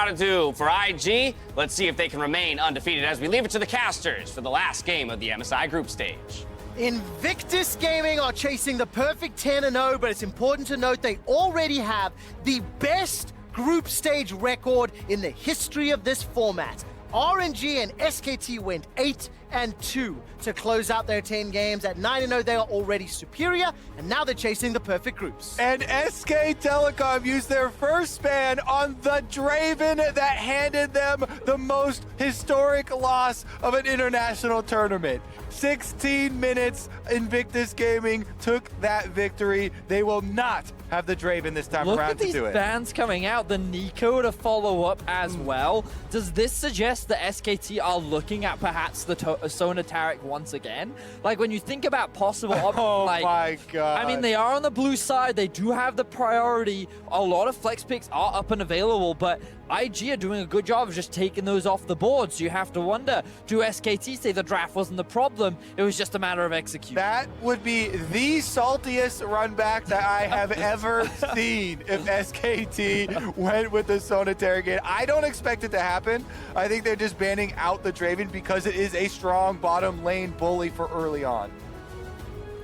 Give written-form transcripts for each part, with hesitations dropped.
gotta do for IG. Let's see if they can remain undefeated as we leave it to the casters for the last game of the MSI Group stage. Invictus Gaming are chasing the perfect 10-0, but it's important to note they already have the best group stage record in the history of this format. RNG and SKT went 8-2 to close out their 10 games. At 9-0, they are already superior, and now they're chasing the perfect groups. And SK Telecom used their first ban on the Draven that handed them the most historic loss of an international tournament. 16 minutes, Invictus Gaming took that victory. They will not have the Draven this time around to do it. Look at these bans coming out, the Nico to follow up as well. Does this suggest that SKT are looking at perhaps the Sona Taric once again? Like when you think about possible Oh like, my god. I mean, they are on the blue side. They do have the priority. A lot of flex picks are up and available, but IG are doing a good job of just taking those off the board. So you have to wonder, do SKT say the draft wasn't the problem? It was just a matter of execution. That would be the saltiest run back that I have ever seen if SKT went with the Sona Taric. I don't expect it to happen. I think they're just banning out the Draven because it is a strong bottom lane bully for early on.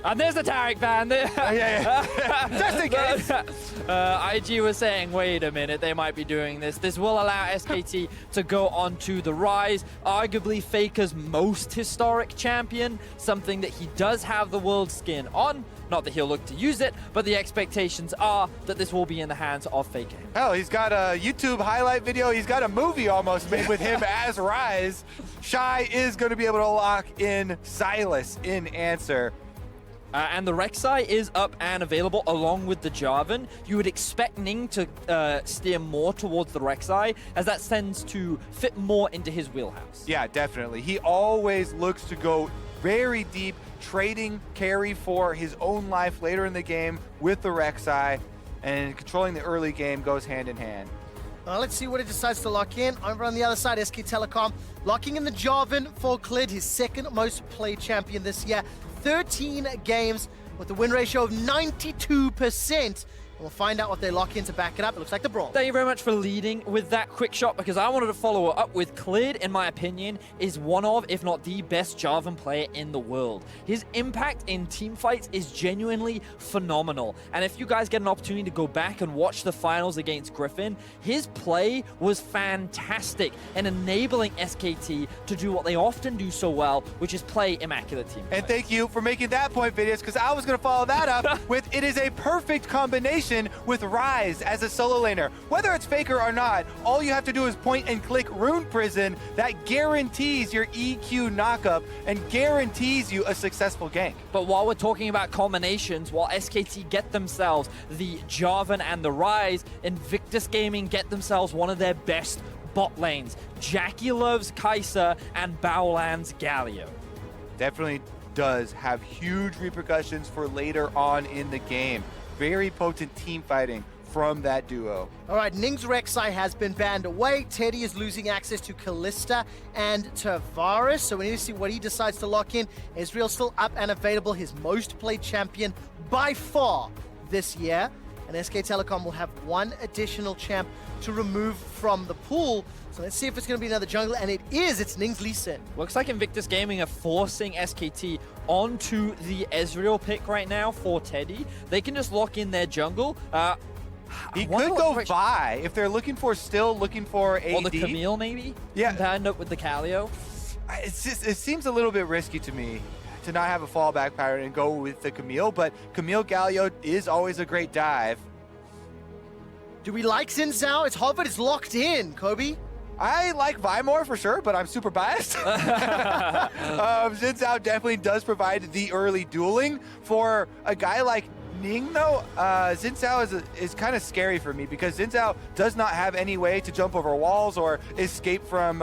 And there's the Taric ban. Just in case. IG was saying, wait a minute, they might be doing this. This will allow SKT to go on to the Rise, arguably Faker's most historic champion, something that he does have the world skin on. Not that he'll look to use it, but the expectations are that this will be in the hands of Faker. Hell, he's got a YouTube highlight video. He's got a movie almost made with him as Rise. Shy is going to be able to lock in Silas in answer. And the Rek'Sai is up and available along with the Jarvan. You would expect Ning to steer more towards the Rek'Sai, as that tends to fit more into his wheelhouse. Yeah, definitely. He always looks to go very deep, trading carry for his own life later in the game with the Rek'Sai, and controlling the early game goes hand in hand. Let's see what he decides to lock in. Over on the other side, SK Telecom locking in the Jarvan for Clid, his second most played champion this year. 13 games with a win ratio of 92%. We'll find out what they lock in to back it up. It looks like the Brawl. Thank you very much for leading with that quick shot, because I wanted to follow it up with Clid, in my opinion, is one of, if not the best Jarvan player in the world. His impact in team fights is genuinely phenomenal. And if you guys get an opportunity to go back and watch the finals against Griffin, his play was fantastic in enabling SKT to do what they often do so well, which is play immaculate team fights. And thank you for making that point, Vidius, because I was going to follow that up with it is a perfect combination with Rise as a solo laner. Whether it's Faker or not, all you have to do is point and click Rune Prison. That guarantees your EQ knockup and guarantees you a successful gank. But while we're talking about combinations, while SKT get themselves the Jarvan and the Rise, Invictus Gaming get themselves one of their best bot lanes. Jackie loves Kai'Sa and Baolan's Galio. Definitely does have huge repercussions for later on in the game. Very potent team fighting from that duo. All right, Ning's Rek'Sai has been banned away. Teddy is losing access to Kalista and Tavares, so we need to see what he decides to lock in. Ezreal still up and available, his most played champion by far this year. And SK Telecom will have one additional champ to remove from the pool. So let's see if it's going to be another jungler, and it is. It's Ning's Lee Sin. Looks like Invictus Gaming are forcing SKT onto the Ezreal pick right now for Teddy. They can just lock in their jungle. He could go Vi if they're still looking for AD. Or the Camille, maybe? Yeah. To end up with the Galio. It seems a little bit risky to me to not have a fallback pattern and go with the Camille, but Camille Galio is always a great dive. Do we like Xin Zhao? It's Harvard is locked in, Kobe. I like Vi more for sure, but I'm super biased. Xin Zhao definitely does provide the early dueling. For a guy like Ning, though, Xin Zhao is kind of scary for me because Xin Zhao does not have any way to jump over walls or escape from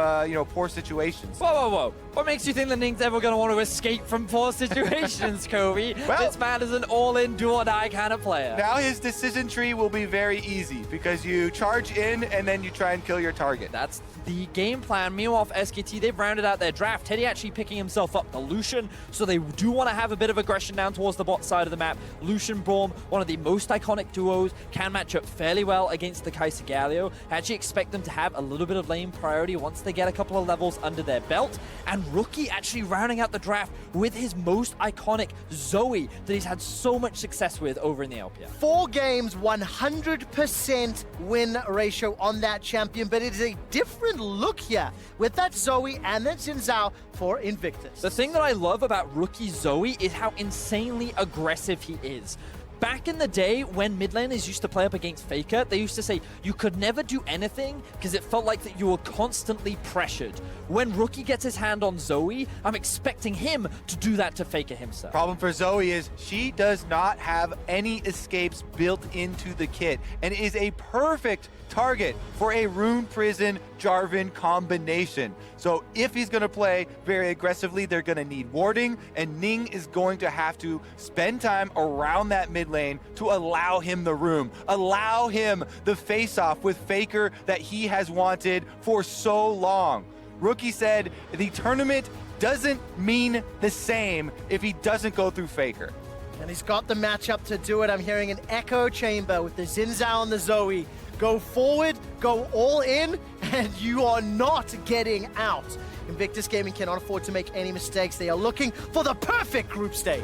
poor situations. Whoa, whoa, whoa. What makes you think that Ning's ever going to want to escape from poor situations, Kobe? Well, this man is an all-in, do-or-die kind of player. Now his decision tree will be very easy because you charge in and then you try and kill your target. That's the game plan. Meanwhile, for SKT, they've rounded out their draft. Teddy actually picking himself up the Lucian, so they do want to have a bit of aggression down towards the bot side of the map. Lucian Braum, one of the most iconic duos, can match up fairly well against the Kai'Sa Galio. I actually expect them to have a little bit of lane priority once they get a couple of levels under their belt. And Rookie actually rounding out the draft with his most iconic Zoe that he's had so much success with over in the LPL. 4 games, 100% win ratio on that champion, but it is a different look here with that Zoe and that Xin Zhao for Invictus. The thing that I love about Rookie Zoe is how insanely aggressive he is. Back in the day, when mid laners used to play up against Faker, they used to say you could never do anything because it felt like that you were constantly pressured. When Rookie gets his hand on Zoe, I'm expecting him to do that to Faker himself. Problem for Zoe is she does not have any escapes built into the kit and is a perfect target for a Rune Prison Jarvan combination. So if he's going to play very aggressively, they're going to need warding, and Ning is going to have to spend time around that mid lane to allow him the room, allow him the face-off with Faker that he has wanted for so long. Rookie said the tournament doesn't mean the same if he doesn't go through Faker. And he's got the matchup to do it. I'm hearing an echo chamber with the Xin Zhao and the Zoe. Go forward, go all in, and you are not getting out. Invictus Gaming cannot afford to make any mistakes. They are looking for the perfect group stage.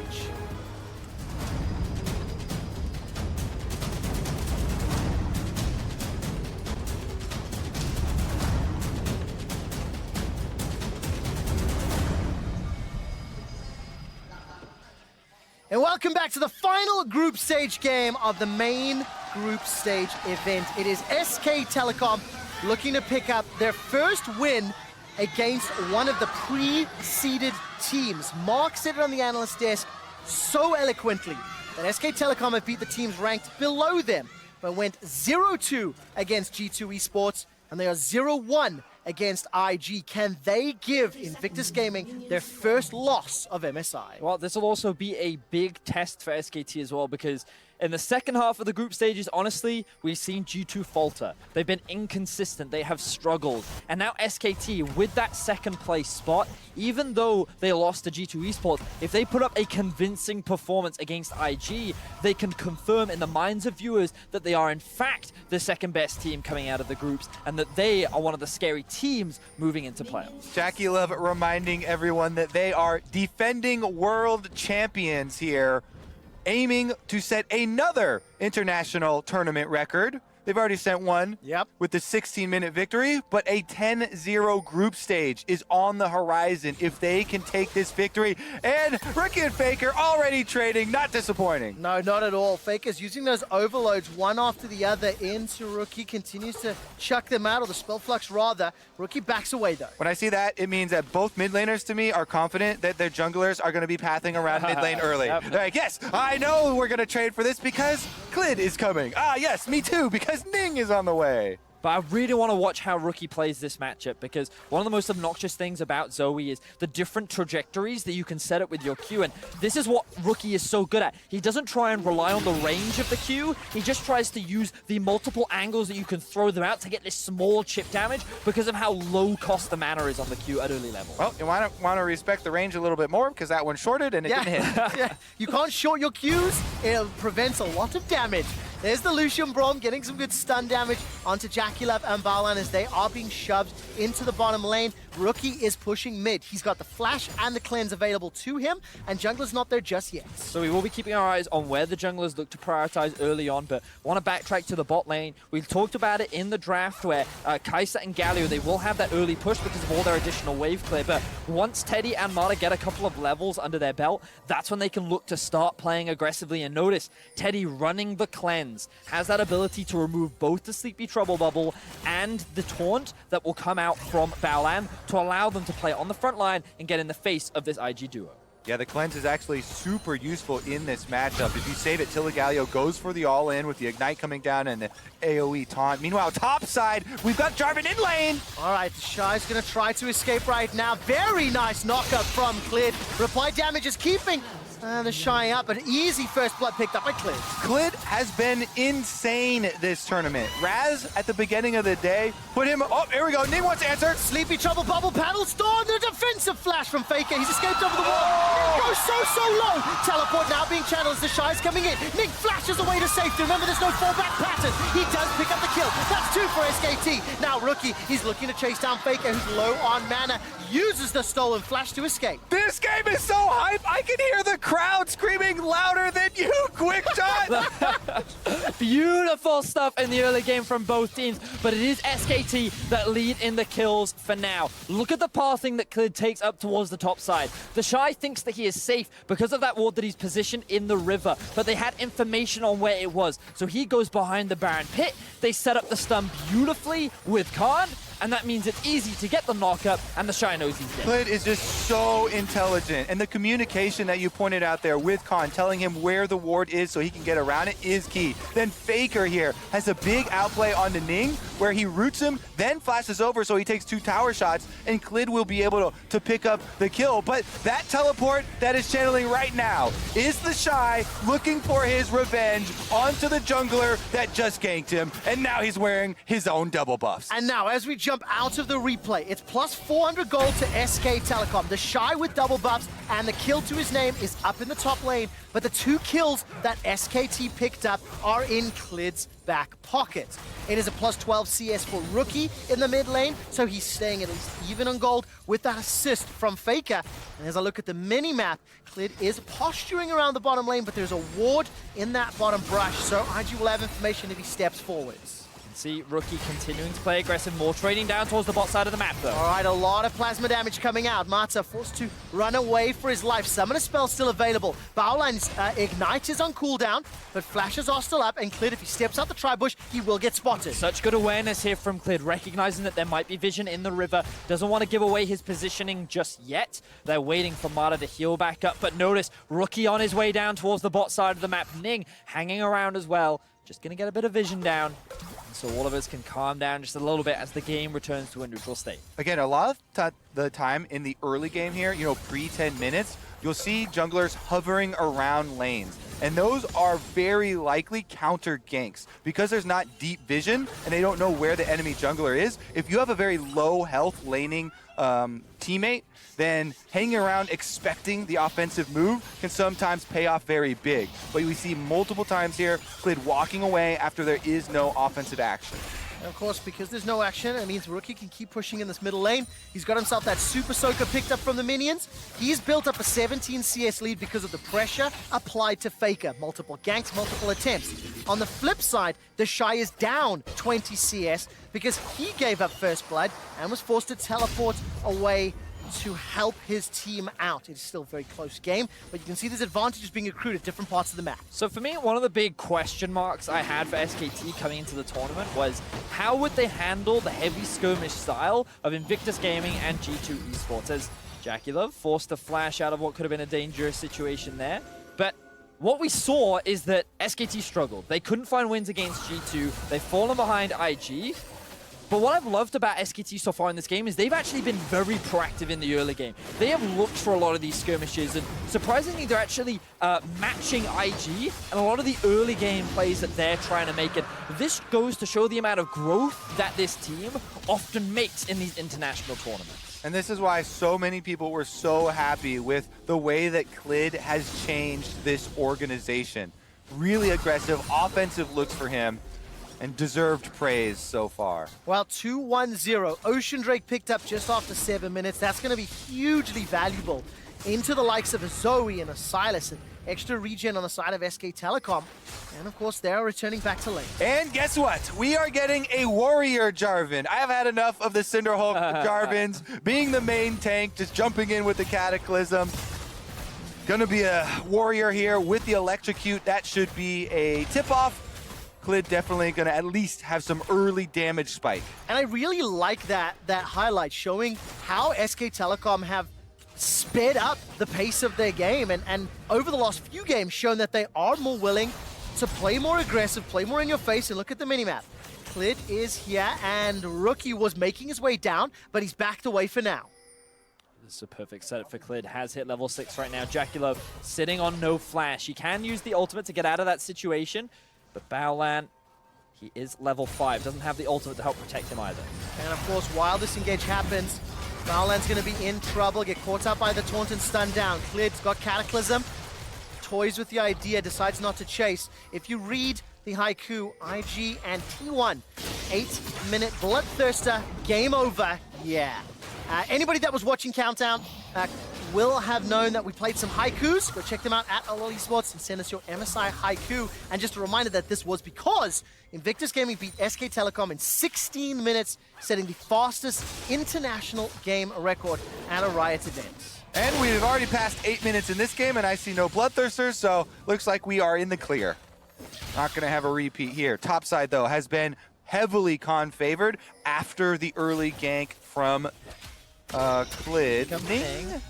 And welcome back to the final group stage game of the main group stage event. It is SK Telecom looking to pick up their first win against one of the pre-seeded teams. Mark said it on the analyst desk so eloquently that SK Telecom have beat the teams ranked below them, but went 0-2 against G2 Esports, and they are 0-1 against IG. Can they give Invictus Gaming their first loss of MSI? Well, this will also be a big test for SKT as well, because in the second half of the group stages, honestly, we've seen G2 falter. They've been inconsistent, they have struggled. And now SKT, with that second place spot, even though they lost to G2 Esports, if they put up a convincing performance against IG, they can confirm in the minds of viewers that they are in fact the second best team coming out of the groups, and that they are one of the scary teams moving into playoffs. Jackie Love reminding everyone that they are defending world champions here, aiming to set another international tournament record. They've already set one with the 16-minute victory, but a 10-0 group stage is on the horizon if they can take this victory. And Rookie and Faker already trading, not disappointing. No, not at all. Faker's using those overloads one after the other into Rookie, continues to chuck them out, or the spell flux rather. Rookie backs away though. When I see that, it means that both mid laners to me are confident that their junglers are going to be pathing around mid lane early. They're like, yes, I know we're going to trade for this because Clid is coming. Ah, yes, me too, because Ning is on the way. But I really want to watch how Rookie plays this matchup, because one of the most obnoxious things about Zoe is the different trajectories that you can set up with your Q, and this is what Rookie is so good at. He doesn't try and rely on the range of the Q, he just tries to use the multiple angles that you can throw them out to get this small chip damage because of how low cost the mana is on the Q at early level. Well, you want to respect the range a little bit more because that one shorted and it didn't hit. Yeah, you can't short your Qs, it prevents a lot of damage. There's the Lucian Braum getting some good stun damage onto Jackie Love and Balan as they are being shoved into the bottom lane. Rookie is pushing mid. He's got the flash and the cleanse available to him, and jungler's not there just yet. So we will be keeping our eyes on where the junglers look to prioritize early on, but want to backtrack to the bot lane. We talked about it in the draft where Kai'Sa and Galio, they will have that early push because of all their additional wave clear, but once Teddy and Mata get a couple of levels under their belt, that's when they can look to start playing aggressively. And notice, Teddy running the cleanse has that ability to remove both the Sleepy Trouble Bubble and the taunt that will come out from Baolan to allow them to play on the front line and get in the face of this IG duo. Yeah, the cleanse is actually super useful in this matchup. If you save it, Galio goes for the all-in with the Ignite coming down and the AoE taunt. Meanwhile, top side, we've got Jarvan in lane. All right, Shy's going to try to escape right now. Very nice knockup from Clid. Reply damage is keeping The Shy up, but easy first blood picked up by Clid. Clid has been insane this tournament. Raz, at the beginning of the day, put him... Oh, here we go. Ning wants to answer. Sleepy Trouble Bubble Paddle Storm, the defensive flash from Faker. He's escaped over the wall. Ning goes so low. Teleport now being channeled as the Shy's coming in. Ning flashes away to safety. Remember, there's no fallback pattern. He does pick up the kill. That's 2 for SKT. Now Rookie, he's looking to chase down Faker, who's low on mana. Uses the stolen flash to escape. This game is so hype. I can hear the crowd screaming louder than you, Quick Shot. Beautiful stuff in the early game from both teams, but it is SKT that lead in the kills for now. Look at the pathing that Clid takes up towards the top side. The Shy thinks that he is safe because of that ward that he's positioned in the river, but they had information on where it was, so he goes behind the Baron pit. They set up the stun beautifully with Khan, and that means it's easy to get the knock-up, and the Shy knows he's dead. Clid is just so intelligent, and the communication that you pointed out there with Khan, telling him where the ward is so he can get around it, is key. Then Faker here has a big outplay on the Ning, where he roots him, then flashes over so he takes 2 tower shots, and Clid will be able to pick up the kill. But that teleport that is channeling right now is the Shy looking for his revenge onto the jungler that just ganked him, and now he's wearing his own double buffs. And now, as we jump out of the replay, it's plus 400 gold to SK Telecom. The Shy with double buffs, and the kill to his name is up in the top lane, but the 2 kills that SKT picked up are in Clid's back pocket. It is a plus 12 CS for Rookie in the mid lane, so he's staying at least even on gold with that assist from Faker. And as I look at the mini-map, Clid is posturing around the bottom lane, but there's a ward in that bottom brush, so IG will have information if he steps forwards. See Rookie continuing to play aggressive, more trading down towards the bot side of the map though. All right, a lot of plasma damage coming out. Mata forced to run away for his life. Summoner spell still available. Bowline's Ignite is on cooldown, but flashes are still up, and Clid, if he steps out the tri-bush, he will get spotted. Such good awareness here from Clid, recognizing that there might be vision in the river. Doesn't want to give away his positioning just yet. They're waiting for Mata to heal back up, but notice Rookie on his way down towards the bot side of the map. Ning hanging around as well. Just going to get a bit of vision down, so all of us can calm down just a little bit as the game returns to a neutral state. Again, a lot of the time in the early game here, pre-10 minutes, you'll see junglers hovering around lanes. And those are very likely counter ganks. Because there's not deep vision and they don't know where the enemy jungler is, if you have a very low health laning teammate, then hanging around expecting the offensive move can sometimes pay off very big. But we see multiple times here, Clid walking away after there is no offensive action. And of course, because there's no action, it means Rookie can keep pushing in this middle lane. He's got himself that Super Soaker picked up from the minions. He's built up a 17 CS lead because of the pressure applied to Faker. Multiple ganks, multiple attempts. On the flip side, the Shy is down 20 CS because he gave up first blood and was forced to teleport away to help his team out. It's still a very close game, but you can see there's advantages being accrued at different parts of the map. So for me, one of the big question marks I had for SKT coming into the tournament was how would they handle the heavy skirmish style of Invictus Gaming and G2 Esports, as Jackie Love forced a flash out of what could have been a dangerous situation there. But what we saw is that SKT struggled. They couldn't find wins against G2. They've fallen behind IG. But what I've loved about SKT so far in this game is they've actually been very proactive in the early game. They have looked for a lot of these skirmishes, and surprisingly, they're actually matching IG and a lot of the early game plays that they're trying to make. And this goes to show the amount of growth that this team often makes in these international tournaments. And this is why so many people were so happy with the way that Clid has changed this organization. Really aggressive, offensive looks for him, and deserved praise so far. Well, 2-1-0. Ocean Drake picked up just after 7 minutes. That's going to be hugely valuable into the likes of a Zoe and a Silas, and extra regen on the side of SK Telecom. And of course, they're returning back to lane. And guess what? We are getting a warrior Jarvan. I have had enough of the Cinderhulk Jarvans being the main tank, just jumping in with the Cataclysm. Gonna be a warrior here with the Electrocute. That should be a tip-off. Clid definitely going to at least have some early damage spike. And I really like that highlight showing how SK Telecom have sped up the pace of their game and over the last few games shown that they are more willing to play more aggressive, play more in your face, and look at the minimap. Clid is here and Rookie was making his way down, but he's backed away for now. This is a perfect setup for Clid. Has hit level 6 right now. Jackie sitting on no flash. He can use the ultimate to get out of that situation, but Baolan, he is level 5. Doesn't have the ultimate to help protect him either. And of course, while this engage happens, Baolan's going to be in trouble, get caught up by the taunt and stunned down. Clid's got Cataclysm, toys with the idea, decides not to chase. If you read the haiku, IG and T1, 8-minute Bloodthirster, game over, yeah. Anybody that was watching Countdown will have known that we played some haikus. Go check them out at Alol Esports and send us your MSI haiku. And just a reminder that this was because Invictus Gaming beat SK Telecom in 16 minutes, setting the fastest international game record at a Riot event. And we've already passed 8 minutes in this game, and I see no Bloodthirsters, so looks like we are in the clear. Not going to have a repeat here. Topside, though, has been heavily con-favored after the early gank from Clid. Ning?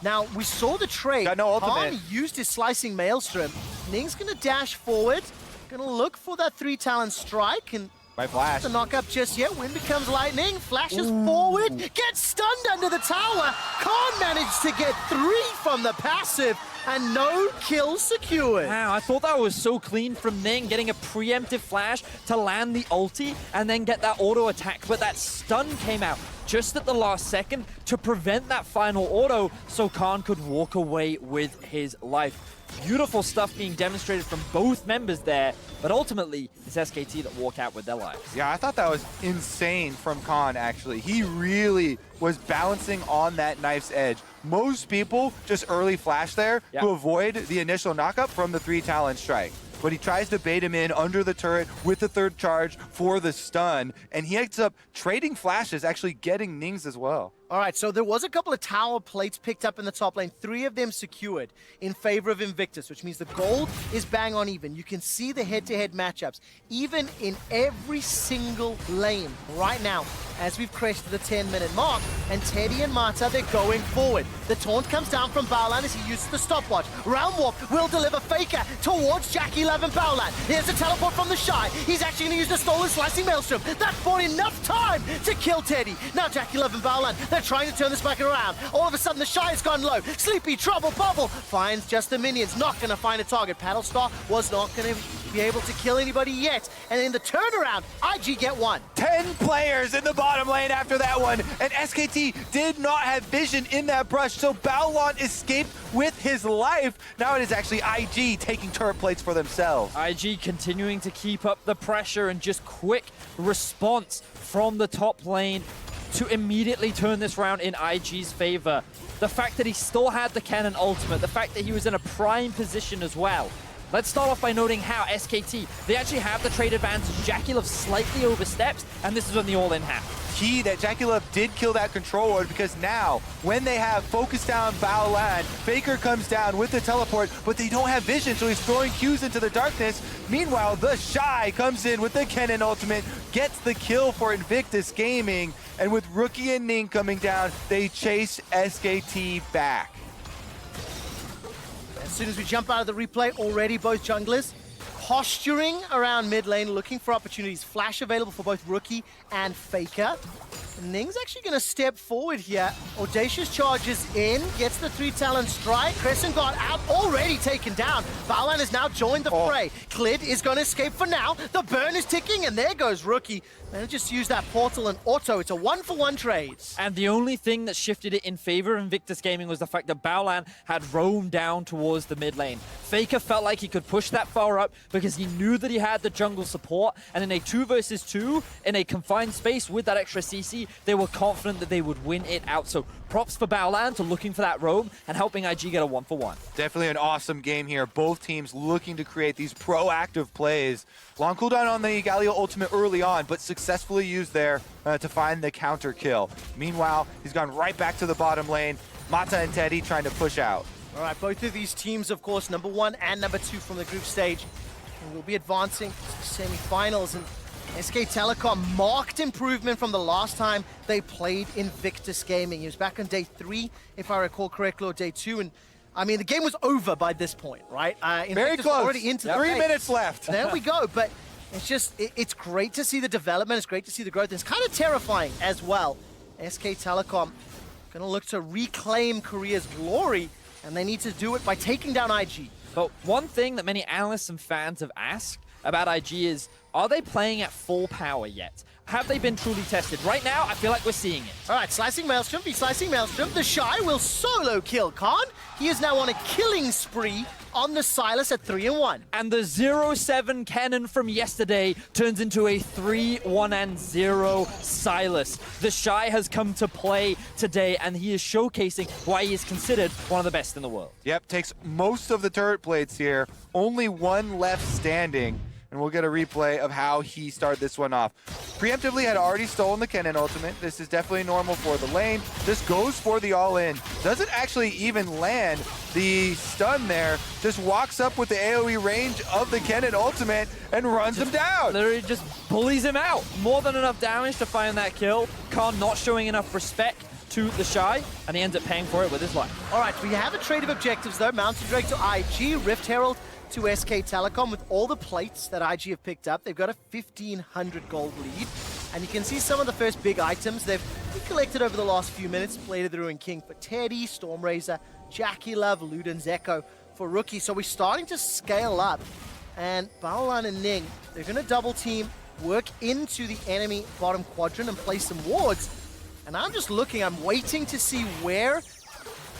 Now, we saw the trade. Got no ultimate. Khan used his Slicing Maelstrom. Ning's going to dash forward, going to look for that 3-talent strike, and By flash. the knock up just yet. Wind becomes lightning, flashes forward, gets stunned under the tower. Khan managed to get 3 from the passive, and no kills secured. Wow, I thought that was so clean from Ning, getting a preemptive flash to land the ulti and then get that auto attack, but that stun came out just at the last second to prevent that final auto so Khan could walk away with his life. Beautiful stuff being demonstrated from both members there, but ultimately it's SKT that walk out with their lives. Yeah, I thought that was insane from Khan, actually. He really was balancing on that knife's edge. Most people just early flash there to avoid the initial knockup from the 3-talent strike. But he tries to bait him in under the turret with the 3rd charge for the stun, and he ends up trading flashes, actually getting Nings as well. All right, so there was a couple of tower plates picked up in the top lane, 3 of them secured in favor of Invictus, which means the gold is bang on even. You can see the head-to-head matchups, even in every single lane right now, as we've crested the 10-minute mark, and Teddy and Mata, they're going forward. The taunt comes down from Baolan as he uses the stopwatch. Realm Warp will deliver Faker towards Jackie Love and Baolan. Here's a teleport from the Shy. He's actually going to use the stolen Slicing Maelstrom. That's bought enough time to kill Teddy. Now Jackie Love and Baolan, they're trying to turn this back around. All of a sudden, the Shy has gone low. Sleepy, Trouble, Bubble finds just the minions. Not going to find a target. Paddlestar was not going to be able to kill anybody yet. And in the turnaround, IG get 1. 10 players in the bottom lane after that one, and SKT did not have vision in that brush, so Baolan escaped with his life. Now it is actually IG taking turret plates for themselves. IG continuing to keep up the pressure and just quick response from the top lane to immediately turn this round in IG's favor. The fact that he still had the cannon ultimate, the fact that he was in a prime position as well. Let's start off by noting how SKT, they actually have the trade advantage. Jackie Love slightly oversteps, and this is when the all-in happens. Key that Jackie Love did kill that control ward, because now when they have focus down Baolan, Faker comes down with the teleport, but they don't have vision, so he's throwing Qs into the darkness. Meanwhile, the Shy comes in with the cannon ultimate, gets the kill for Invictus Gaming, and with Rookie and Ning coming down, they chase SKT back. As soon as we jump out of the replay, already both junglers posturing around mid lane, looking for opportunities. Flash available for both Rookie and Faker. Ning's actually going to step forward here. Audacious charges in, gets the 3-talent strike. Crescent Guard out, already taken down. Baolan has now joined the fray. Clid is going to escape for now. The burn is ticking, and there goes Rookie. And just use that portal and auto. It's a 1-for-1 trade. And the only thing that shifted it in favor of Invictus Gaming was the fact that Baolan had roamed down towards the mid lane. Faker felt like he could push that far up because he knew that he had the jungle support, and in a 2 versus 2, in a confined space with that extra CC, they were confident that they would win it out. So props for Baolan to looking for that roam and helping IG get a 1-for-1. Definitely an awesome game here. Both teams looking to create these proactive plays. Long cooldown on the Galio ultimate early on, but successfully used there to find the counter kill. Meanwhile, he's gone right back to the bottom lane. Mata and Teddy trying to push out. All right, both of these teams, of course, number 1 and number 2 from the group stage, and will be advancing to the semifinals. And SK Telecom marked improvement from the last time they played Invictus Gaming. He was back on day 3, if I recall correctly, or day 2. And I mean, the game was over by this point, right? Very Invictus close. already into the 3 phase. minutes left. There we go. But it's just, it's great to see the development. It's great to see the growth. It's kind of terrifying as well. SK Telecom Gonna look to reclaim Korea's glory, and they need to do it by taking down IG. But one thing that many analysts and fans have asked about IG is, are they playing at full power yet? Have they been truly tested? Right now, I feel like we're seeing it. All right, slicing Maelstrom, he's slicing Maelstrom. The Shy will solo kill Khan. He is now on a killing spree on the Silas at 3-1. And the 0-7 cannon from yesterday turns into a 3-1-0 Silas. The Shy has come to play today, and he is showcasing why he is considered one of the best in the world. Yep, takes most of the turret plates here. Only one left standing. And we'll get a replay of how he started this one off. Preemptively had already stolen the Kennen ultimate. This is definitely normal for the lane. Just goes for the all-in. Doesn't actually even land the stun there. Just walks up with the AoE range of the Kennen ultimate and runs him down. Literally just bullies him out. More than enough damage to find that kill. Khan not showing enough respect to the Shy, and he ends up paying for it with his life. All right, we have a trade of objectives though. Mountain Drake to IG, Rift Herald to SK Telecom. With all the plates that IG have picked up, they've got a 1,500 gold lead. And you can see some of the first big items they've collected over the last few minutes. Blade of the Ruined King for Teddy, Stormrazor, Jackie Love, Luden's Echo for Rookie. So we're starting to scale up. And Baolan and Ning, they're going to double team, work into the enemy bottom quadrant and place some wards. And I'm just looking, I'm waiting to see where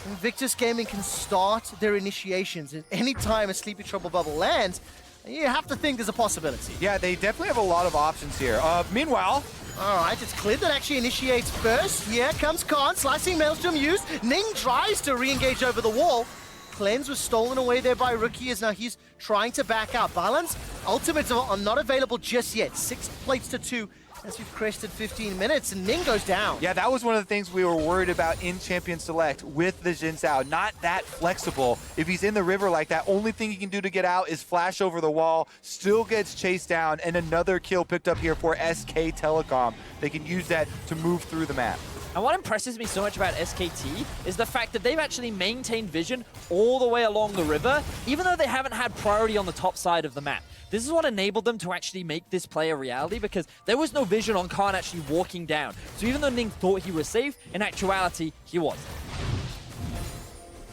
Invictus Gaming can start their initiations. And anytime a Sleepy Trouble bubble lands, you have to think there's a possibility. Yeah, they definitely have a lot of options here. Meanwhile, all right, it's Clid that actually initiates first. Here comes Khan, slicing Maelstrom used. Ning tries to re-engage over the wall. Cleanse was stolen away there by Rookie, as now he's trying to back out. Balance ultimates are not available just yet. 6 plates to 2. As we've crested 15 minutes, and Ning goes down. yeah, that was one of the things we were worried about in Champion Select with the Jin Sao. Not that flexible. If he's in the river like that, only thing he can do to get out is flash over the wall. Still gets chased down, and another kill picked up here for SK Telecom. They can use that to move through the map. And what impresses me so much about SKT is the fact that they've actually maintained vision all the way along the river, even though they haven't had priority on the top side of the map. This is what enabled them to actually make this play a reality, because there was no vision on Khan actually walking down. So even though Ning thought he was safe, in actuality, he wasn't.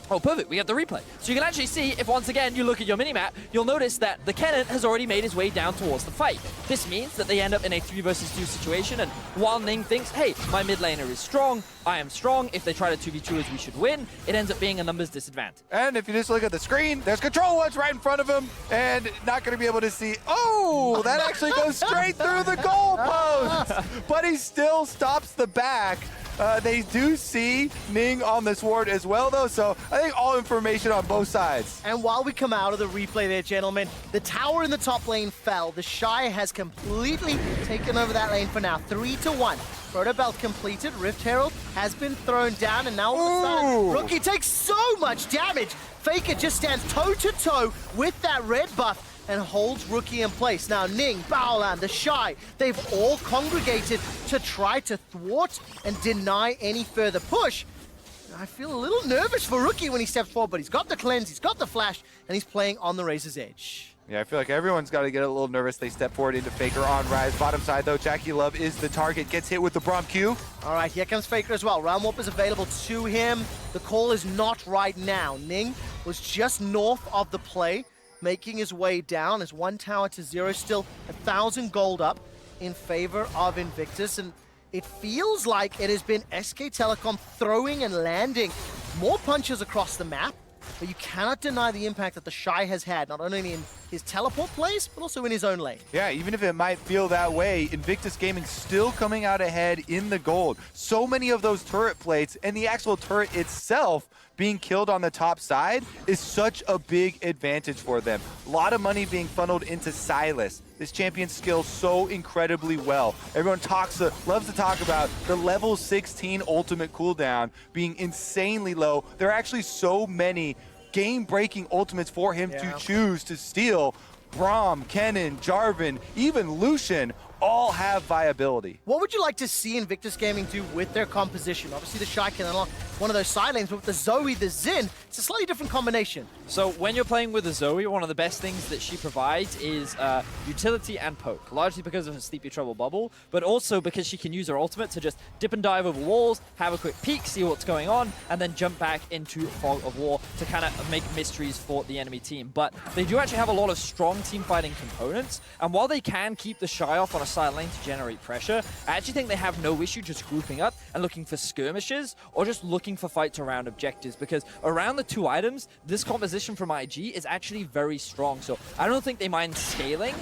Oh, perfect. We have the replay. So you can actually see, if once again you look at your minimap, you'll notice that the Kennen has already made his way down towards the fight. This means that they end up in a 3 versus 2 situation, and while Ning thinks, hey, my mid laner is strong, I am strong, if they try to 2v2 us, we should win, it ends up being a numbers disadvantage. And if you just look at the screen, there's control ones right in front of him, and not going to be able to see. Oh, that actually goes straight through the goalpost, but he still stops the back. They do see Ning on this ward as well, though, so I think all information on both sides. And while we come out of the replay there, gentlemen, the tower in the top lane fell. The Shy has completely taken over that lane for now. 3-1. Proto Belt completed. Rift Herald has been thrown down, and now all of a sudden, Rookie takes so much damage. Faker just stands toe-to-toe with that red buff and holds Rookie in place. Now Ning, Baolan, the Shy, they've all congregated to try to thwart and deny any further push. I feel a little nervous for Rookie when he steps forward, but he's got the cleanse, he's got the flash, and he's playing on the razor's edge. Yeah, I feel like everyone's got to get a little nervous. They step forward into Faker on Rise. Bottom side, though, Jackie Love is the target. Gets hit with the Braum Q. All right, here comes Faker as well. Realm Warp is available to him. The call is not right now. Ning was just north of the play, making his way down as 1 tower to 0, still 1,000 gold up in favor of Invictus. And it feels like it has been SK Telecom throwing and landing more punches across the map, but you cannot deny the impact that the Shy has had, not only in his teleport plays, but also in his own lane. Yeah, even if it might feel that way, Invictus Gaming still coming out ahead in the gold. So many of those turret plates and the actual turret itself being killed on the top side is such a big advantage for them. A lot of money being funneled into Silas. This champion skills so incredibly well. Everyone loves to talk about the level 16 ultimate cooldown being insanely low. There are actually so many game-breaking ultimates for him to choose to steal. Braum, Kennen, Jarvan, even Lucian all have viability. What would you like to see Invictus Gaming do with their composition? Obviously the Shy can unlock one of those side lanes, but with the Zoe, the Xin, it's a slightly different combination. So when you're playing with a Zoe, one of the best things that she provides is utility and poke, largely because of her Sleepy Trouble bubble, but also because she can use her ultimate to just dip and dive over walls, have a quick peek, see what's going on, and then jump back into Fog of War to kind of make mysteries for the enemy team. But they do actually have a lot of strong team fighting components, and while they can keep the Shy off on a side lane to generate pressure, I actually think they have no issue just grouping up and looking for skirmishes or just looking for fights around objectives, because around the 2 items, this composition from IG is actually very strong. So I don't think they mind scaling,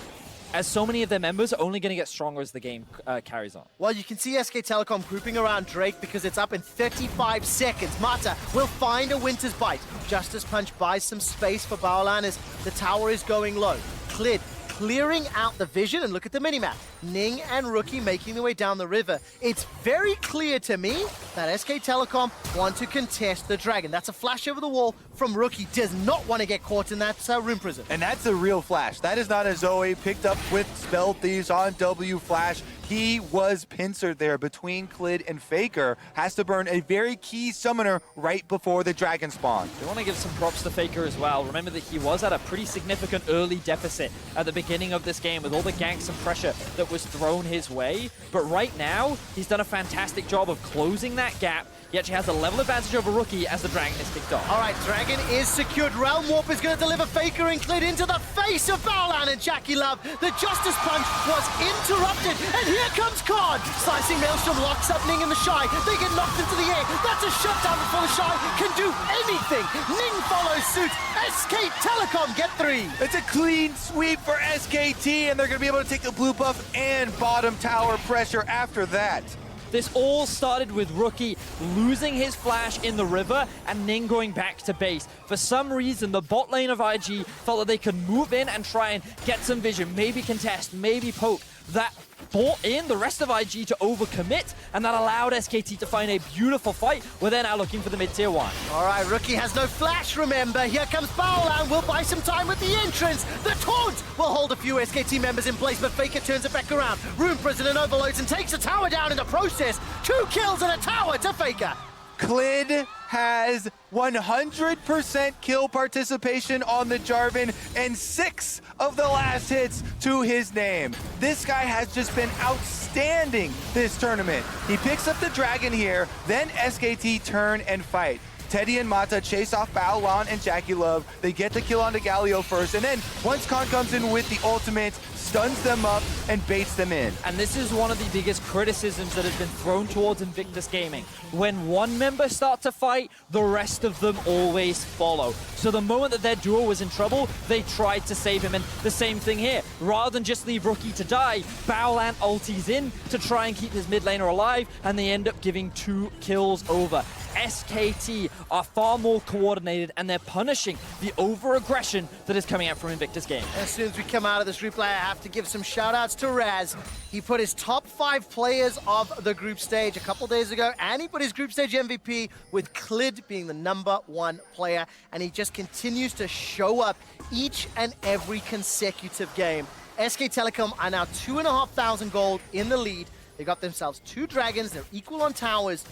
as so many of their members are only going to get stronger as the game carries on. Well, you can see SK Telecom grouping around Drake because it's up in 35 seconds. Mata will find a Winter's Bite. Justice Punch buys some space for Baolan as the tower is going low. Clid clearing out the vision, and look at the minimap. Ning and Rookie making their way down the river. It's very clear to me that SK Telecom want to contest the Dragon. That's a flash over the wall from Rookie. Does not want to get caught in that room prison. And that's a real flash. That is not a Zoe picked up with Spell Thieves on W flash. He was pincered there between Clid and Faker. Has to burn a very key summoner right before the dragon spawn. We want to give some props to Faker as well. Remember that he was at a pretty significant early deficit at the beginning of this game with all the ganks and pressure that was thrown his way. But right now, he's done a fantastic job of closing that gap. He actually has a level advantage over Rookie as the Dragon is kicked off. All right, Dragon is secured. Realm Warp is going to deliver Faker and Clid into the face of Baolan and Jackie Love. The Justice Punch was interrupted, and here comes Card. Slicing Maelstrom locks up Ning and the Shy. They get knocked into the air. That's a shutdown before the Shy can do anything. Ning follows suit. SK Telecom get 3. It's a clean sweep for SKT, and they're going to be able to take the blue buff and bottom tower pressure after that. This all started with Rookie losing his flash in the river and Ning going back to base. For some reason, the bot lane of IG felt that they could move in and try and get some vision, maybe contest, maybe poke. That brought in the rest of IG to overcommit, and that allowed SKT to find a beautiful fight, where they're now looking for the mid-tier 1. All right, Rookie has no flash, remember. Here comes Baolan. We'll buy some time with the entrance. The taunt will hold a few SKT members in place, but Faker turns it back around. Room Prison and overloads and takes a tower down in the process. 2 kills and a tower to Faker. Clid has 100% kill participation on the Jarvan and 6 of the last hits to his name. This guy has just been outstanding this tournament. He picks up the Dragon here, then SKT turn and fight. Teddy and Mata chase off Baolan and Jackie Love. They get the kill onto Galio first, and then once Khan comes in with the ultimate, stuns them up and baits them in. And this is one of the biggest criticisms that has been thrown towards Invictus Gaming. When one member starts to fight, the rest of them always follow. So the moment that their duo was in trouble, they tried to save him. And the same thing here. Rather than just leave Rookie to die, Baolan ulties in to try and keep his mid laner alive, and they end up giving 2 kills over. SKT are far more coordinated, and they're punishing the over-aggression that is coming out from Invictus Gaming. As soon as we come out of this replay, I have to give some shout-outs to Raz. He put his top 5 players of the group stage a couple days ago, and he put his group stage MVP with Clid being the #1 player, and he just continues to show up each and every consecutive game. SK Telecom are now 2,500 gold in the lead. They got themselves 2 dragons. They're equal on towers.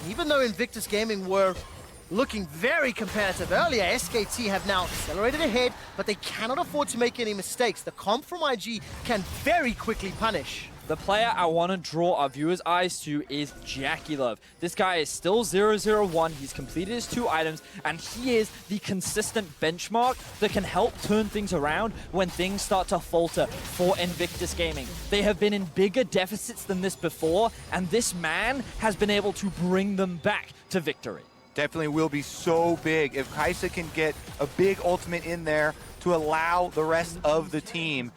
And even though Invictus Gaming were looking very competitive earlier, SKT have now accelerated ahead, but they cannot afford to make any mistakes. The comp from IG can very quickly punish. The player I want to draw our viewers' eyes to is Jackie Love. This guy is still 0-0-1. He's completed his 2 items, and he is the consistent benchmark that can help turn things around when things start to falter for Invictus Gaming. They have been in bigger deficits than this before, and this man has been able to bring them back to victory. Definitely will be so big if Kaisa can get a big ultimate in there to allow the rest of the team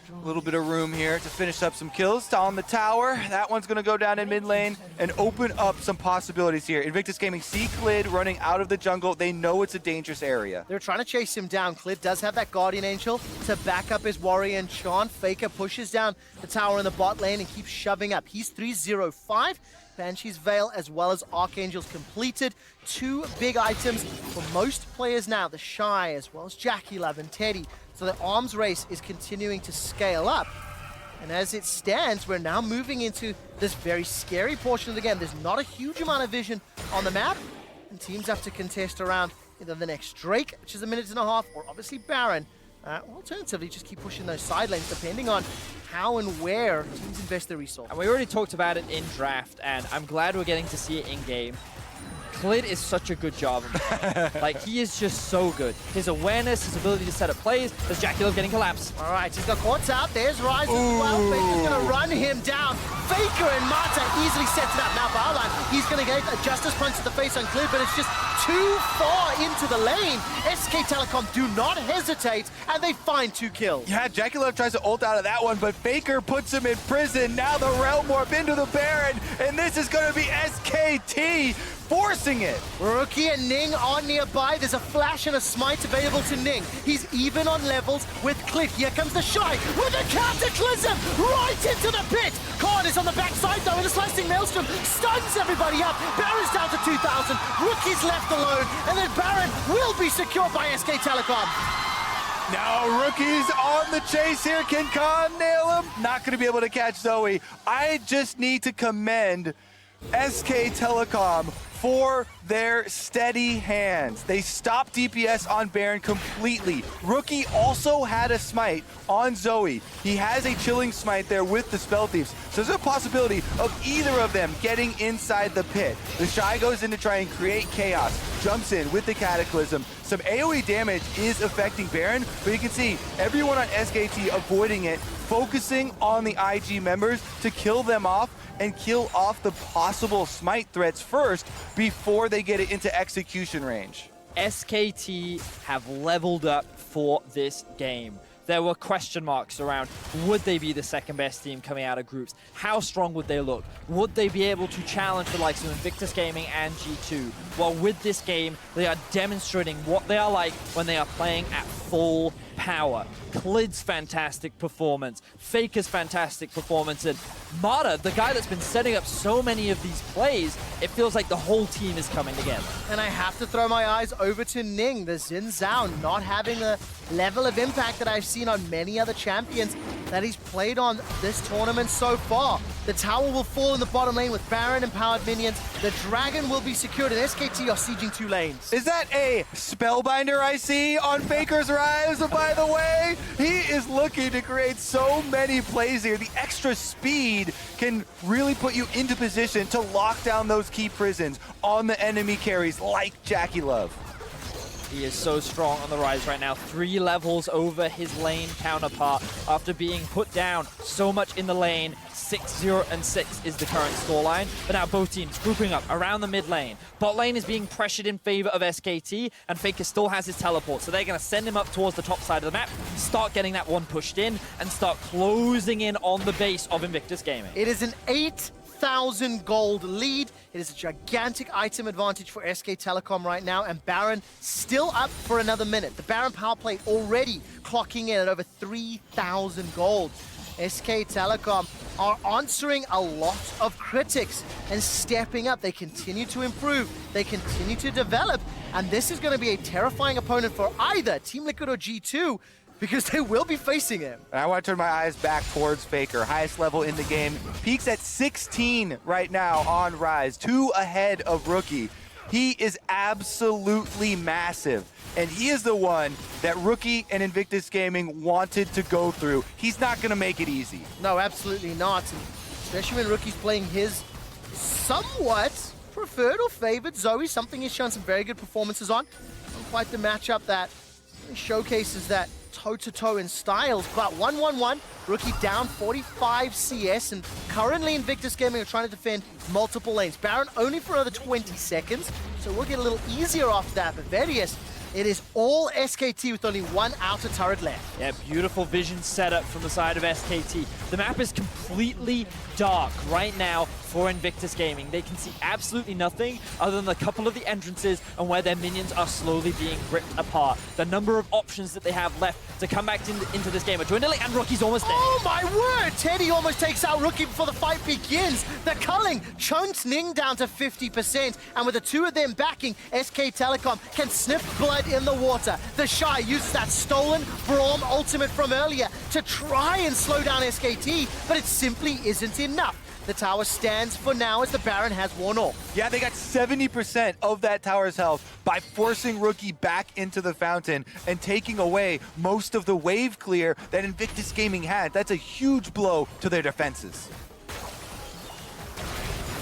a little bit of room here to finish up some kills on the tower. That one's going to go down in mid lane and open up some possibilities here. Invictus Gaming see Clid running out of the jungle. They know it's a dangerous area. They're trying to chase him down. Clid does have that Guardian Angel to back up his warrior and Chant. Faker pushes down the tower in the bot lane and keeps shoving up. He's 3-0-5. Banshee's Veil as well as Archangel's completed. 2 big items for most players now. The Shy as well as Jackie Love and Teddy. So the arms race is continuing to scale up. And as it stands, we're now moving into this very scary portion of the game. There's not a huge amount of vision on the map, and teams have to contest around either the next Drake, which is a minute and a half, or obviously Baron. Or alternatively, just keep pushing those side lanes, depending on how and where teams invest their resources. And we already talked about it in draft, and I'm glad we're getting to see it in game. Klid is such a good Jarvan player. Like, he is just so good. His awareness, his ability to set up plays. There's Jackie getting collapsed. All right, he's got Quartz out. There's Rise as well. Faker's going to run him down. Faker and Mata easily sets it up. Now, Barline, he's going to get a Justice Punch to the face on Klid, but it's just too far into the lane. SK Telecom do not hesitate, and they find 2 kills. Yeah, Jackie Love tries to ult out of that one, but Faker puts him in prison. Now the Realm Warp into the Baron, and this is going to be SKT forcing it. Rookie and Ning are nearby. There's a flash and a smite available to Ning. He's even on levels with Cliff. Here comes the Shy with a cataclysm right into the pit. Khan is on the backside though, and the slicing maelstrom stuns everybody up. Baron's down to 2,000. Rookie's left alone, and then Baron will be secured by SK Telecom. Now Rookie's on the chase here. Can Khan nail him? Not going to be able to catch Zoe. I just need to commend SK Telecom for their steady hands. They stopped DPS on Baron completely. Rookie also had a smite on Zoe. He has a chilling smite there with the Spell Thieves. So there's a possibility of either of them getting inside the pit. The Shy goes in to try and create chaos, jumps in with the Cataclysm. Some AoE damage is affecting Baron, but you can see everyone on SKT avoiding it, focusing on the IG members to kill them off and kill off the possible smite threats first before they get it into execution range. SKT have leveled up for this game. There were question marks around, would they be the second best team coming out of groups? How strong would they look? Would they be able to challenge the likes of Invictus Gaming and G2? Well, with this game, they are demonstrating what they are like when they are playing at full power. Klid's fantastic performance, Faker's fantastic performance, and Mata, the guy that's been setting up so many of these plays, it feels like the whole team is coming together. And I have to throw my eyes over to Ning, the Xin Zhao, not having the level of impact that I've seen on many other champions that he's played on this tournament so far. The tower will fall in the bottom lane with Baron empowered minions. The dragon will be secured, and SKT are sieging 2 lanes. Is that a Spellbinder I see on Faker's Rise, by the way? He is looking to create so many plays here. The extra speed can really put you into position to lock down those key prisons on the enemy carries like Jackie Love. He is so strong on the rise right now, 3 levels over his lane counterpart after being put down so much in the lane. 6-0 and 6 is the current scoreline, but now both teams grouping up around the mid lane. Bot lane is being pressured in favor of SKT, and Faker still has his teleport, so they're going to send him up towards the top side of the map, start getting that one pushed in, and start closing in on the base of Invictus Gaming. It is an 8,000 gold lead. It is a gigantic item advantage for SK Telecom right now, and Baron still up for another minute. The Baron power play already clocking in at over 3,000 gold. SK Telecom are answering a lot of critics and stepping up. They continue to improve, they continue to develop, and this is going to be a terrifying opponent for either Team Liquid or G2, because they will be facing him. And I want to turn my eyes back towards Faker. Highest level in the game. Peaks at 16 right now on Rise. 2 ahead of Rookie. He is absolutely massive. And he is the one that Rookie and Invictus Gaming wanted to go through. He's not going to make it easy. No, absolutely not. And especially when Rookie's playing his somewhat preferred or favored Zoe, something he's shown some very good performances on. Not quite the matchup that showcases that toe-to-toe in styles, but 1-1-1, Rookie down 45 CS, and currently Invictus Gaming are trying to defend multiple lanes. Baron only for another 20 seconds, so we'll get a little easier after that, but Vedius, it is all SKT with only 1 outer turret left. Yeah, beautiful vision setup from the side of SKT. The map is completely dark right now for Invictus Gaming. They can see absolutely nothing other than a couple of the entrances and where their minions are slowly being ripped apart. The number of options that they have left to come back into this game are dwindling, and Rookie's almost there. Oh my word! Teddy almost takes out Rookie before the fight begins. The culling chunks Ning down to 50%, and with the 2 of them backing, SK Telecom can sniff blood in the water. The Shy uses that stolen Braum ultimate from earlier to try and slow down SKT, but it simply isn't enough. The tower stands for now as the Baron has worn off. Yeah, they got 70% of that tower's health by forcing Rookie back into the fountain and taking away most of the wave clear that Invictus Gaming had. That's a huge blow to their defenses.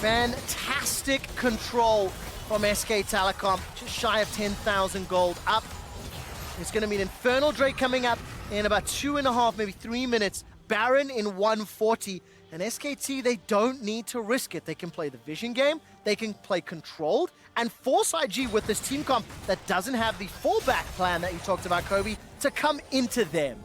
Fantastic control from SK Telecom, just shy of 10,000 gold up. It's going to be an Infernal Drake coming up in about 2.5, maybe 3 minutes. Baron in 140. And SKT, they don't need to risk it. They can play the vision game, they can play controlled, and force IG with this team comp that doesn't have the fallback plan that you talked about, Kobe, to come into them.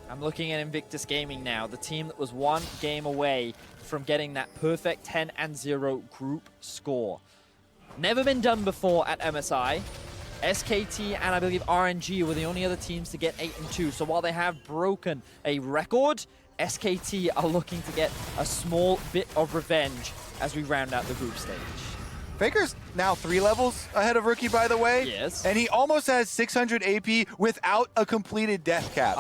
I'm looking at Invictus Gaming now, the team that was 1 game away from getting that perfect 10-0 group score. Never been done before at MSI. SKT and I believe RNG were the only other teams to get 8-2. So while they have broken a record, SKT are looking to get a small bit of revenge as we round out the group stage. Faker's now 3 levels ahead of Rookie, by the way. Yes. And he almost has 600 AP without a completed death cap.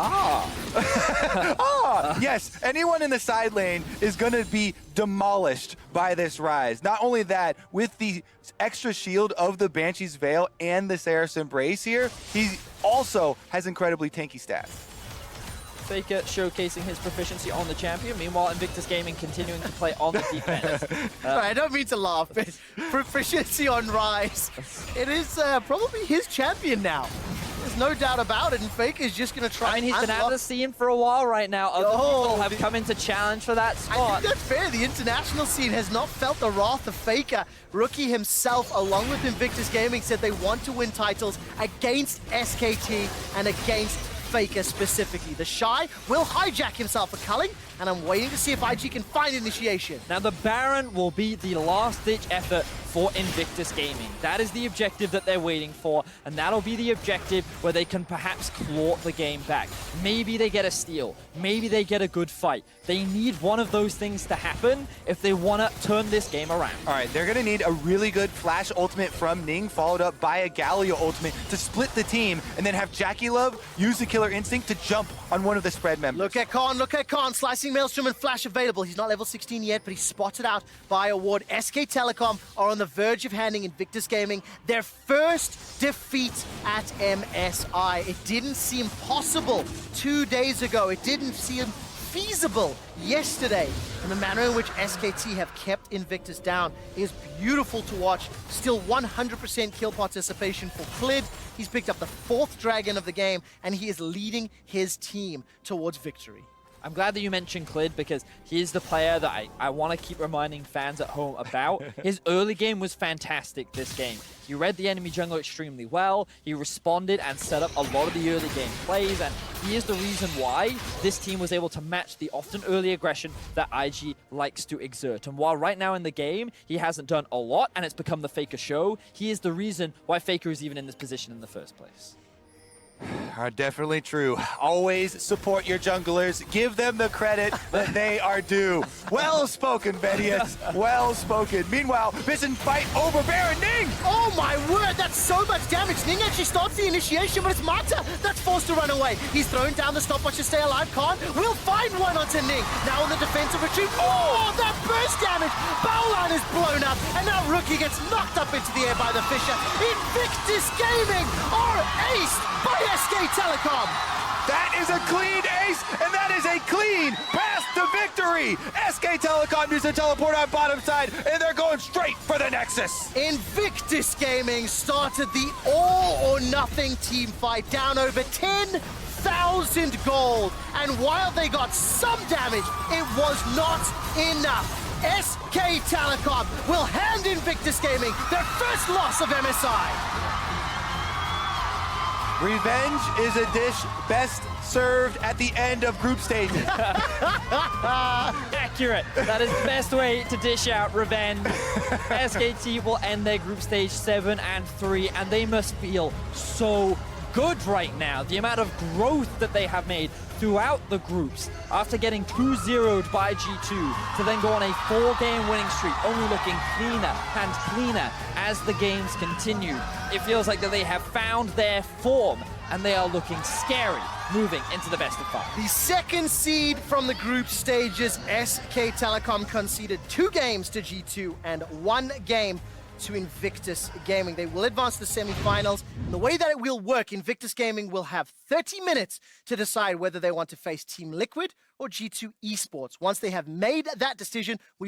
Yes, anyone in the side lane is going to be demolished by this rise. Not only that, with the extra shield of the Banshee's Veil and the Seraph's Embrace here, he also has incredibly tanky stats. Faker showcasing his proficiency on the champion. Meanwhile, Invictus Gaming continuing to play on the defense. Sorry, I don't mean to laugh, but proficiency on Rise. It is probably his champion now. There's no doubt about it, and Faker's just going to try. I mean, he's been out of the unlock. scene for a while right now. Other people have come into challenge for that I spot. think that's fair. The international scene has not felt the wrath of Faker. Rookie himself, along with Invictus Gaming, said they want to win titles against SKT and against Faker specifically. The Shy will hijack himself for culling, and I'm waiting to see if IG can find initiation. Now, the Baron will be the last-ditch effort for Invictus Gaming. That is the objective that they're waiting for, and that'll be the objective where they can perhaps claw the game back. Maybe they get a steal. Maybe they get a good fight. They need one of those things to happen if they want to turn this game around. All right, they're going to need a really good flash ultimate from Ning, followed up by a Galio ultimate to split the team, and then have Jackie Love use the Killer Instinct to jump on one of the spread members. Look at Khan, Slicing Maelstrom and Flash available. He's not level 16 yet, but he's spotted out by a ward. SK Telecom are on the verge of handing Invictus Gaming their first defeat at MSI. It didn't seem possible 2 days ago. It didn't seem feasible yesterday. And the manner in which SKT have kept Invictus down is beautiful to watch. Still 100% kill participation for Klid. He's picked up the 4th dragon of the game, and he is leading his team towards victory. I'm glad that you mentioned Klid because he's the player that I want to keep reminding fans at home about. His early game was fantastic this game. He read the enemy jungler extremely well. He responded and set up a lot of the early game plays, and he is the reason why this team was able to match the often early aggression that IG likes to exert. And while right now in the game, he hasn't done a lot and it's become the Faker show, he is the reason why Faker is even in this position in the first place. Are definitely true. Always support your junglers. Give them the credit that they are due. Well spoken, Vedius. Well spoken. Meanwhile, Bison fight over Baron Ning. Oh my word, that's so much damage. Ning actually starts the initiation, but it's Mata that's forced to run away. He's thrown down the stopwatch to stay alive. Khan will find one onto Ning. Now on the defensive retreat. Oh, that burst damage. Bowline is blown up, and now Rookie gets knocked up into the air by the Fisher. Invictus Gaming are aced by SK Telecom. That is a clean ace, and that is a clean path to victory. SK Telecom used a teleport on bottom side, and they're going straight for the Nexus. Invictus Gaming started the all-or-nothing team fight, down over 10,000 gold. And while they got some damage, it was not enough. SK Telecom will hand Invictus Gaming their first loss of MSI. Revenge is a dish best served at the end of group stages. Accurate. That is the best way to dish out revenge. SKT will end their group stage 7-3, and they must feel so good right now. The amount of growth that they have made throughout the groups after getting 2-0'd by G2 to then go on a 4-game winning streak, only looking cleaner and cleaner as the games continue. It feels like that they have found their form and they are looking scary moving into the best of 5. The second seed from the group stages, SK Telecom conceded 2 games to G2 and 1 game to Invictus Gaming. They will advance to the semifinals. And the way that it will work, Invictus Gaming will have 30 minutes to decide whether they want to face Team Liquid or G2 Esports. Once they have made that decision, we